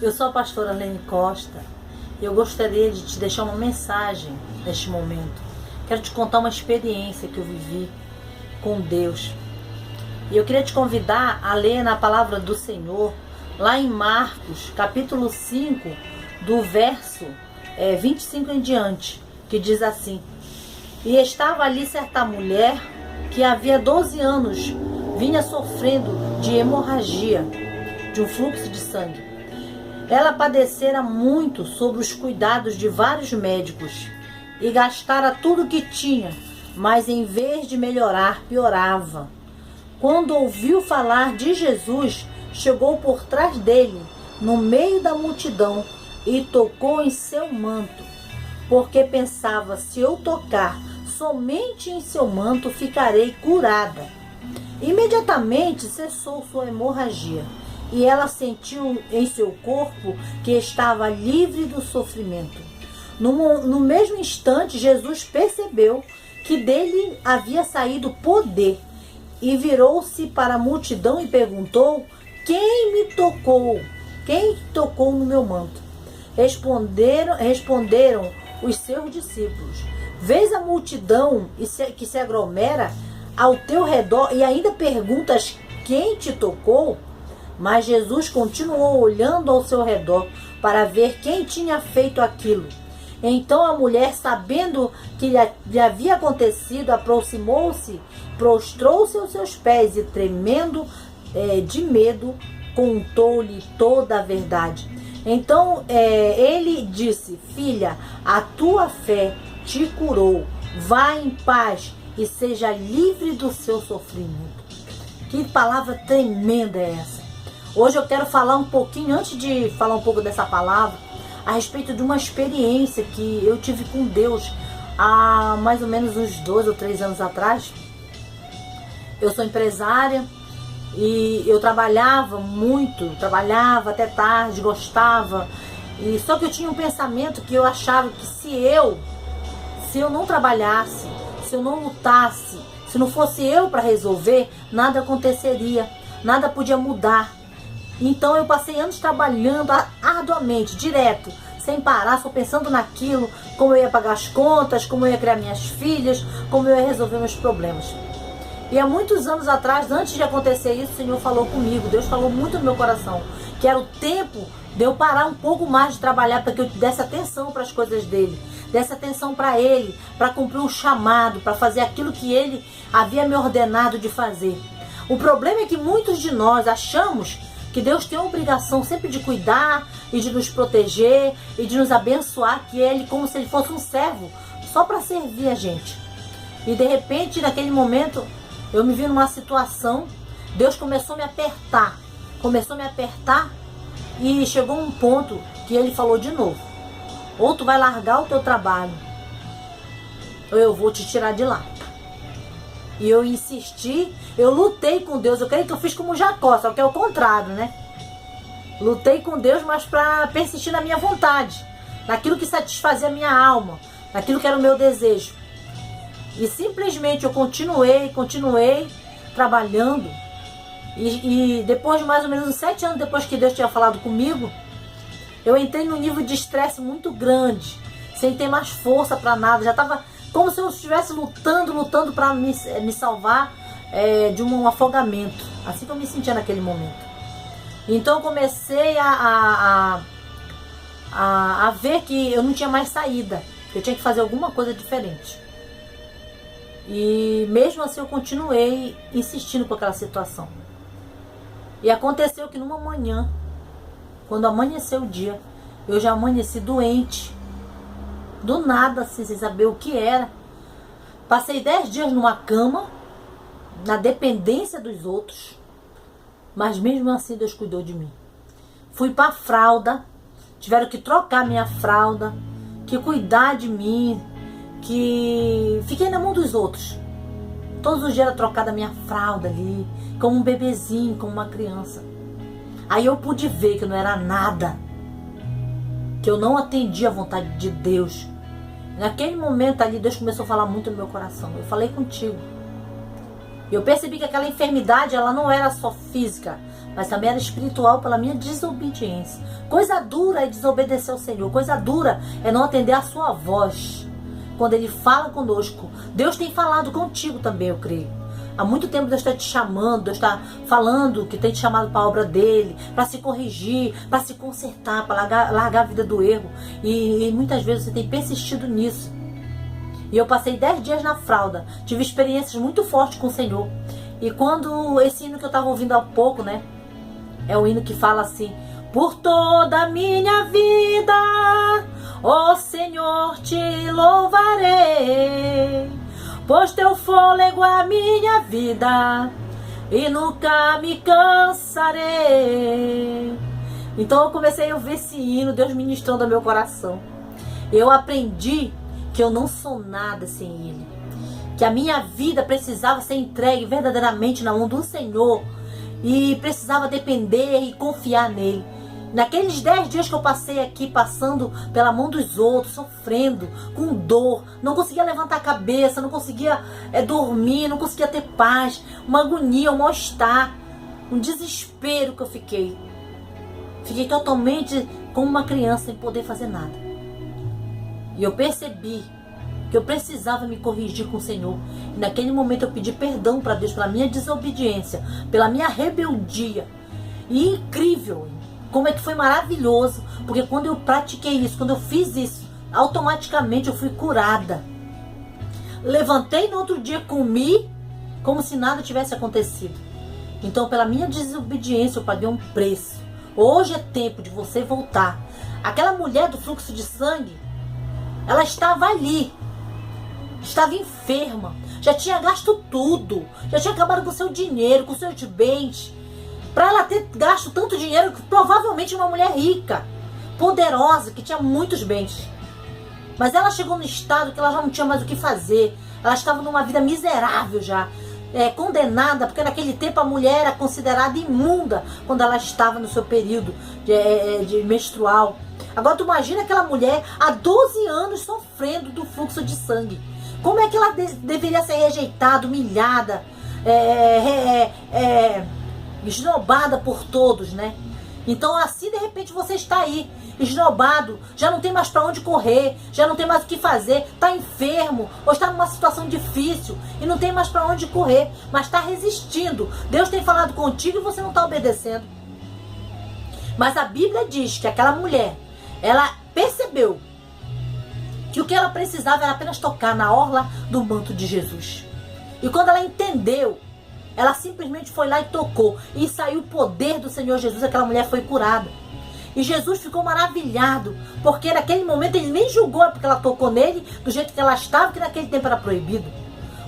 Eu sou a pastora Lene Costa e eu gostaria de te deixar uma mensagem neste momento. Quero te contar uma experiência que eu vivi com Deus. E eu queria te convidar a ler na palavra do Senhor, lá em Marcos, capítulo 5, do verso 25 em diante, que diz assim: E estava ali certa mulher que havia 12 anos vinha sofrendo de hemorragia, de um fluxo de sangue. Ela padecera muito sobre os cuidados de vários médicos e gastara tudo o que tinha, mas em vez de melhorar, piorava. Quando ouviu falar de Jesus, chegou por trás dele, no meio da multidão, e tocou em seu manto, porque pensava: se eu tocar somente em seu manto, ficarei curada. Imediatamente cessou sua hemorragia, e ela sentiu em seu corpo que estava livre do sofrimento. No mesmo instante, Jesus percebeu que dele havia saído poder e virou-se para a multidão e perguntou: quem me tocou? Quem tocou no meu manto? Responderam os seus discípulos: vês a multidão que se aglomera ao teu redor e ainda perguntas quem te tocou? Mas Jesus continuou olhando ao seu redor para ver quem tinha feito aquilo. Então a mulher, sabendo que lhe havia acontecido, aproximou-se, prostrou-se aos seus pés e, tremendo de medo, contou-lhe toda a verdade. Então ele disse: filha, a tua fé te curou. Vá em paz e seja livre do seu sofrimento. Que palavra tremenda é essa? Hoje eu quero falar um pouquinho, antes de falar um pouco dessa palavra, a respeito de uma experiência que eu tive com Deus há mais ou menos uns 2 ou 3 anos atrás. Eu sou empresária e eu trabalhava muito, trabalhava até tarde, gostava. E só que eu tinha um pensamento que eu achava que se eu não trabalhasse, se eu não lutasse, se não fosse eu para resolver, nada aconteceria, nada podia mudar. Então eu passei anos trabalhando arduamente, direto, sem parar, só pensando naquilo, como eu ia pagar as contas, como eu ia criar minhas filhas, como eu ia resolver meus problemas. E há muitos anos atrás, antes de acontecer isso, o Senhor falou comigo, Deus falou muito no meu coração, que era o tempo de eu parar um pouco mais de trabalhar, para que eu desse atenção para as coisas dele, desse atenção para ele, para cumprir um chamado, para fazer aquilo que ele havia me ordenado de fazer. O problema é que muitos de nós achamos que Deus tem a obrigação sempre de cuidar e de nos proteger e de nos abençoar, que ele, como se ele fosse um servo, só para servir a gente. E de repente, naquele momento, eu me vi numa situação, Deus começou a me apertar e chegou um ponto que ele falou de novo: ou tu vai largar o teu trabalho, ou eu vou te tirar de lá. E eu insisti, eu lutei com Deus. Eu creio que eu fiz como Jacó, só que é o contrário, né? Lutei com Deus, mas para persistir na minha vontade, naquilo que satisfazia a minha alma, naquilo que era o meu desejo. E simplesmente eu continuei trabalhando. E depois de mais ou menos uns 7 anos depois que Deus tinha falado comigo, eu entrei num nível de estresse muito grande, sem ter mais força para nada. Já estava como se eu estivesse lutando para me salvar de um afogamento. Assim que eu me sentia naquele momento. Então eu comecei a ver que eu não tinha mais saída, que eu tinha que fazer alguma coisa diferente. E mesmo assim eu continuei insistindo com aquela situação. E aconteceu que numa manhã, quando amanheceu o dia, eu já amanheci doente. Do nada, assim, sem saber o que era. Passei 10 dias numa cama, na dependência dos outros. Mas mesmo assim Deus cuidou de mim. Fui para a fralda, tiveram que trocar minha fralda, que cuidar de mim, que fiquei na mão dos outros. Todos os dias era trocada a minha fralda ali, como um bebezinho, como uma criança. Aí eu pude ver que não era nada, que eu não atendia a vontade de Deus. Naquele momento ali, Deus começou a falar muito no meu coração. Eu falei contigo. Eu percebi que aquela enfermidade, ela não era só física, mas também era espiritual pela minha desobediência. Coisa dura é desobedecer ao Senhor. Coisa dura é não atender a sua voz. Quando Ele fala conosco. Deus tem falado contigo também, eu creio. Há muito tempo Deus está te chamando, Deus está falando que tem te chamado para a obra dEle, para se corrigir, para se consertar, para largar a vida do erro. E muitas vezes você tem persistido nisso. E eu passei 10 dias na fralda, tive experiências muito fortes com o Senhor. E quando esse hino que eu estava ouvindo há pouco, né? É o hino que fala assim: por toda a minha vida, ó Senhor, te louvarei, pois teu fôlego é a minha vida e nunca me cansarei. Então eu comecei a ouvir esse hino, Deus ministrando ao meu coração. Eu aprendi que eu não sou nada sem Ele, que a minha vida precisava ser entregue verdadeiramente na mão do Senhor e precisava depender e confiar nele. Naqueles 10 dias que eu passei aqui, passando pela mão dos outros, sofrendo, com dor, não conseguia levantar a cabeça, não conseguia dormir, não conseguia ter paz, uma agonia, um mal-estar, um desespero que eu fiquei. Fiquei totalmente como uma criança sem poder fazer nada. E eu percebi que eu precisava me corrigir com o Senhor. E naquele momento eu pedi perdão para Deus pela minha desobediência, pela minha rebeldia. E incrível, como é que foi maravilhoso, porque quando eu pratiquei isso, quando eu fiz isso, automaticamente eu fui curada. Levantei no outro dia, comi, como se nada tivesse acontecido. Então, pela minha desobediência, eu paguei um preço. Hoje é tempo de você voltar. Aquela mulher do fluxo de sangue, ela estava ali, estava enferma, já tinha gasto tudo, já tinha acabado com o seu dinheiro, com os seus bens. Para ela ter gasto tanto dinheiro, provavelmente uma mulher rica, poderosa, que tinha muitos bens. Mas ela chegou no estado que ela já não tinha mais o que fazer. Ela estava numa vida miserável já, condenada, porque naquele tempo a mulher era considerada imunda quando ela estava no seu período de menstrual. Agora tu imagina aquela mulher há 12 anos sofrendo do fluxo de sangue. Como é que ela deveria ser rejeitada, humilhada, esnobada por todos, né? Então assim de repente você está aí, esnobado, já não tem mais para onde correr, já não tem mais o que fazer, está enfermo, ou está numa situação difícil e não tem mais para onde correr, mas está resistindo. Deus tem falado contigo e você não está obedecendo. Mas a Bíblia diz que aquela mulher, ela percebeu que o que ela precisava era apenas tocar na orla do manto de Jesus. E quando ela entendeu, ela simplesmente foi lá e tocou. E saiu o poder do Senhor Jesus, aquela mulher foi curada. E Jesus ficou maravilhado, porque naquele momento ele nem julgou porque ela tocou nele do jeito que ela estava, que naquele tempo era proibido.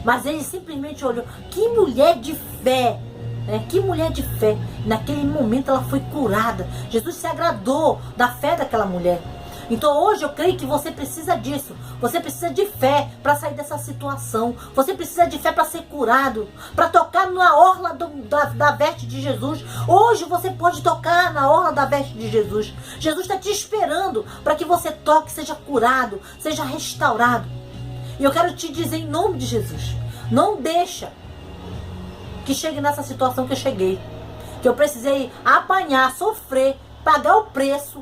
Mas ele simplesmente olhou, que mulher de fé, né? Que mulher de fé. Naquele momento ela foi curada. Jesus se agradou da fé daquela mulher. Então hoje eu creio que você precisa disso. Você precisa de fé para sair dessa situação. Você precisa de fé para ser curado, para tocar na orla da veste de Jesus. Hoje você pode tocar na orla da veste de Jesus. Jesus está te esperando para que você toque, seja curado, seja restaurado. E eu quero te dizer em nome de Jesus, não deixa que chegue nessa situação que eu cheguei, que eu precisei apanhar, sofrer, pagar o preço,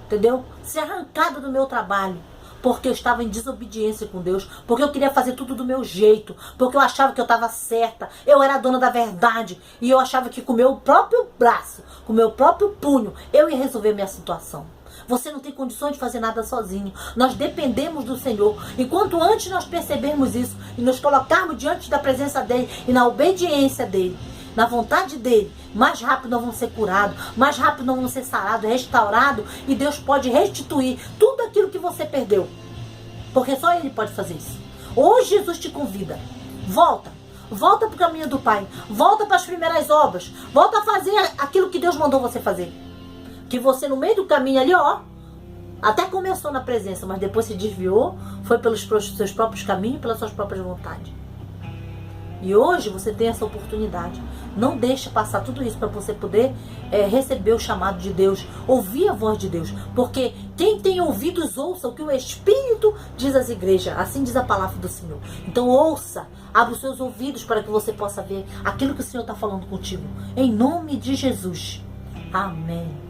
entendeu? Ser arrancada do meu trabalho, porque eu estava em desobediência com Deus, porque eu queria fazer tudo do meu jeito, porque eu achava que eu estava certa, eu era a dona da verdade, e eu achava que com o meu próprio braço, com o meu próprio punho, eu ia resolver minha situação. Você não tem condições de fazer nada sozinho. Nós dependemos do Senhor. Enquanto antes nós percebermos isso e nos colocarmos diante da presença dEle e na obediência dEle, na vontade dEle, mais rápido nós vamos ser curados, mais rápido nós vamos ser sarados, restaurados, e Deus pode restituir tudo aquilo que você perdeu. Porque só Ele pode fazer isso. Hoje Jesus te convida. Volta para o caminho do Pai. Volta para as primeiras obras. Volta a fazer aquilo que Deus mandou você fazer. Que você no meio do caminho ali, até começou na presença, mas depois se desviou, foi pelos seus próprios caminhos, pelas suas próprias vontades. E hoje você tem essa oportunidade. Não deixe passar tudo isso para você poder receber o chamado de Deus, ouvir a voz de Deus. Porque quem tem ouvidos, ouça o que o Espírito diz às igrejas. Assim diz a palavra do Senhor. Então ouça, abra os seus ouvidos para que você possa ver aquilo que o Senhor está falando contigo. Em nome de Jesus. Amém.